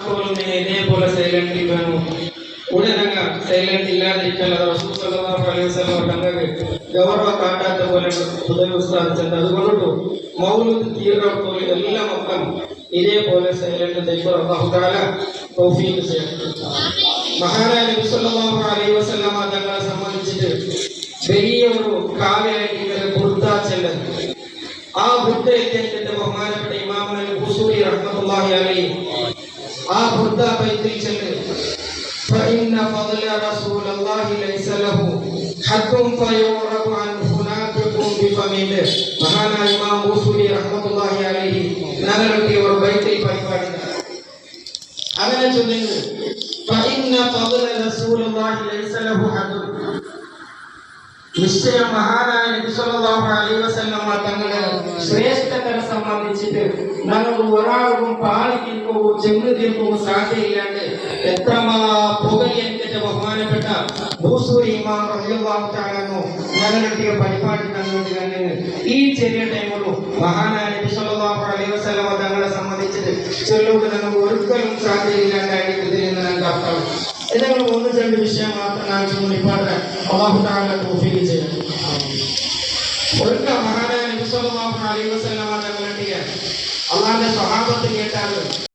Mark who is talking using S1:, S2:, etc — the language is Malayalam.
S1: ഇതേപോലെ സൈലന്റ് ഇരിക്കാനോ ഉടനങ്ങ സൈലന്റ് ഇല്ലാതിരിക്കാനത് റസൂൽ സല്ലല്ലാഹു അലൈഹി വസല്ലം തങ്ങൾക്ക് ഗൗരവ കാട്ടാത്ത പോലെ ഉദവി സ്ഥാപിച്ചത്. അതുകൊണ്ടു മൗലൂദ് തീർത്തോളം എല്ലാ മക്കളും ഇതേപോലെ സൈലന്റ് ദൈവം അല്ലാഹു തആല തൗഫീഖ് ചെയ്യട്ടെ. മഹാനായ നബി സല്ലല്ലാഹു അലൈഹി വസല്ലം തങ്ങളെ സംബന്ധിച്ചിട്ട് വലിയൊരു കാവ്യായിട്ട് ബുർദ ചെല്ലൽ. ആ ബുർദയുടെ ബഹുമാനപ്പെട്ട ഇമാം അൽ ബുസൂരി റഹ്മത്തുള്ളാഹി അലൈഹി ആ ബുർദ ബൈത്തിൽ ചെല്ലൽ فإن فضل رسول الله ليس له حد فيعرف عنه ناطق بفمه. മഹാനായ ഇമാം ബുസൂരി റഹ്മത്തുള്ളാഹി അലൈഹി നഗരത്തിൽ ഒരു ബൈത്തിൽ പഠിപ്പിക്കുന്നു. അങ്ങനെ ചൊല്ലുന്നു فإن فضل رسول الله ليس له حد. നിശ്ചയം മഹാനായ നബി സല്ലല്ലാഹു അലൈഹി വസല്ലം തങ്ങളുടെ ശ്രേഷ്ഠതയെ സംബന്ധിച്ചിട്ട് നമ്മൾ ഒരാൾക്കും പാലിക്കോ ചെന്ന് തീർക്കോ സാധ്യതയില്ലാണ്ട് എത്രമാ പുകഴ്ത്തിയ ബഹുമാനപ്പെട്ട ബൂസൂരി ഇമാം റളിയല്ലാഹു തആല ഞങ്ങളുടെ പരിപാടി തന്നുകൊണ്ട് ഈ ചെറിയ ടൈമിലും മഹാനായ നബി സല്ലല്ലാഹു അലൈഹി വസല്ലം തങ്ങളെ സംബന്ധിച്ചിട്ട് ചൊല്ലുക നമുക്ക് ഒരിക്കലും സാധ്യതയില്ലാണ്ടായിട്ട് ഇതിൽ അർത്ഥം. ഏതെങ്കിലും ഒന്ന് രണ്ട് വിഷയം മാത്രം ഞാൻ ചൂണ്ടിപ്പാടാൻ അല്ലാഹു തആല തൗഫീഖ് ചെയ്യട്ടെ. ഒരിക്കൽ മഹാനായ നബി സല്ലല്ലാഹു അലൈഹി വസല്ലം തങ്ങളുടെ അള്ളാഹുവിന്റെ സ്വഹാബത്ത് കേട്ടാൽ